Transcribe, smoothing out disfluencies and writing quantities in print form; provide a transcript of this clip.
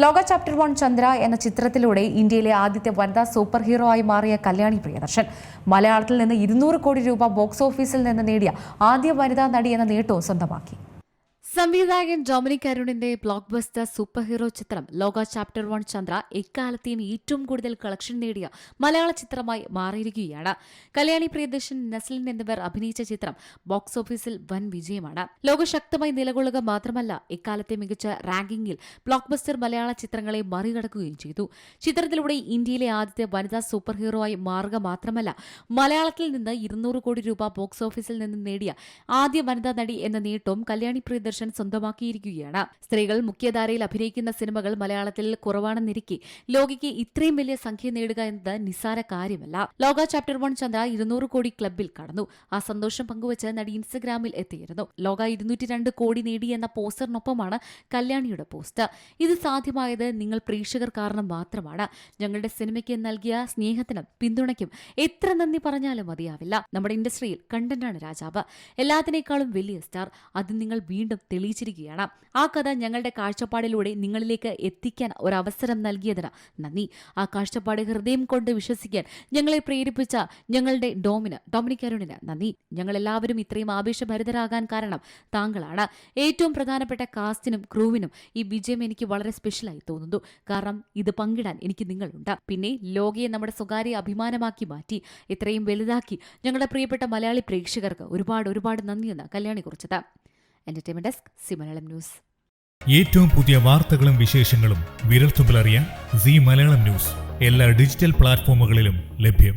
ലോക ചാപ്റ്റർ 1 ചന്ദ്ര എന്ന ചിത്രത്തിലൂടെ ഇന്ത്യയിലെ ആദ്യത്തെ വനിതാ സൂപ്പർ ഹീറോ ആയി മാറിയ കല്യാണി പ്രിയദർശൻ മലയാളത്തിൽ നിന്ന് 200 കോടി രൂപ ബോക്സ് ഓഫീസിൽ നിന്ന് നേടിയ ആദ്യ വനിതാ നടി എന്ന നേട്ടവും സ്വന്തമാക്കി. സംവിധായകൻ ഡൊമിനിക് അരുണിന്റെ ബ്ലോക്ക് ബസ്റ്റർ സൂപ്പർ ഹീറോ ചിത്രം ലോക ചാപ്റ്റർ 1 ചന്ദ്ര എക്കാലത്തെയും ഏറ്റവും കൂടുതൽ കളക്ഷൻ നേടിയ മലയാള ചിത്രമായി മാറിയിരിക്കുകയാണ്. കല്യാണി പ്രിയദർശൻ, നസ്ലിൻ എന്നിവർ അഭിനയിച്ച ചിത്രം ബോക്സ് ഓഫീസിൽ വൻ വിജയമാണ്. ലോകശക്തമായി നിലകൊള്ളുക മാത്രമല്ല, എക്കാലത്തെ മികച്ച റാങ്കിങ്ങിൽ ബ്ലോക്ക് ബസ്റ്റർ മലയാള ചിത്രങ്ങളെ മറികടക്കുകയും ചെയ്തു. ചിത്രത്തിലൂടെ ഇന്ത്യയിലെ ആദ്യത്തെ വനിതാ സൂപ്പർ ഹീറോ ആയി മാറുക മാത്രമല്ല, മലയാളത്തിൽ നിന്ന് 200 കോടി രൂപ ബോക്സ് ഓഫീസിൽ നിന്ന് നേടിയ ആദ്യ വനിതാ നടി എന്ന നേട്ടവും കല്യാണി പ്രിയദർശൻ സ്വന്തമാക്കിയിരിക്കുകയാണ്. സ്ത്രീകൾ മുഖ്യധാരയിൽ അഭിനയിക്കുന്ന സിനിമകൾ മലയാളത്തിൽ കുറവാണെന്നിരിക്കെ ലോകയ്ക്ക് ഇത്രയും വലിയ സംഖ്യ നേടുക എന്നത് നിസ്സാര കാര്യമല്ല. ലോക ചാപ്റ്റർ 1 ചന്ദ്ര 200 കോടി ക്ലബിൽ കടന്നു. ആ സന്തോഷം പങ്കുവച്ച് നടി ഇൻസ്റ്റഗ്രാമിൽ എത്തിയിരുന്നു. ലോക 202 കോടി നേടിയെന്ന പോസ്റ്ററിനൊപ്പമാണ് കല്യാണിയുടെ പോസ്റ്റ്. ഇത് സാധ്യമായത് നിങ്ങൾ പ്രേക്ഷകർ കാരണം മാത്രമാണ്. ഞങ്ങളുടെ സിനിമയ്ക്ക് നൽകിയ സ്നേഹത്തിനും പിന്തുണയ്ക്കും എത്ര നന്ദി പറഞ്ഞാലും മതിയാവില്ല. നമ്മുടെ ഇൻഡസ്ട്രിയിൽ കണ്ടന്റാണ് രാജാവ്, എല്ലാത്തിനേക്കാളും വലിയ സ്റ്റാർ. അത് നിങ്ങൾ വീണ്ടും തെളിയിച്ചിരിക്കുകയാണ്. ആ കഥ ഞങ്ങളുടെ കാഴ്ചപ്പാടിലൂടെ നിങ്ങളിലേക്ക് എത്തിക്കാൻ ഒരവസരം നൽകിയതിന് നന്ദി. ആ കാഴ്ചപ്പാട് ഹൃദയം കൊണ്ട് വിശ്വസിക്കാൻ ഞങ്ങളെ പ്രേരിപ്പിച്ച ഞങ്ങളുടെ ഡൊമിനിക് അരുണിന് നന്ദി. ഞങ്ങളെല്ലാവരും ഇത്രയും ആവേശഭരിതരാകാൻ കാരണം താങ്കളാണ്. ഏറ്റവും പ്രധാനപ്പെട്ട കാസ്റ്റിനും ക്രൂവിനും ഈ വിജയം എനിക്ക് വളരെ സ്പെഷ്യലായി തോന്നുന്നു. കാരണം ഇത് പങ്കിടാൻ എനിക്ക് നിങ്ങളുണ്ട്. പിന്നെ ലോകയെ നമ്മുടെ സ്വകാര്യ അഭിമാനമാക്കി മാറ്റി ഇത്രയും വലുതാക്കി ഞങ്ങളുടെ പ്രിയപ്പെട്ട മലയാളി പ്രേക്ഷകർക്ക് ഒരുപാട് നന്ദിയെന്ന് കല്യാണി കുറിച്ചത്. Entertainment desk, C Malayalam news. ഏറ്റവും പുതിയ വാർത്തകളും വിശേഷങ്ങളും വിരൽത്തുമ്പിലറിയാൻ സി മലയാളം ന്യൂസ് എല്ലാ ഡിജിറ്റൽ പ്ലാറ്റ്ഫോമുകളിലും ലഭ്യം.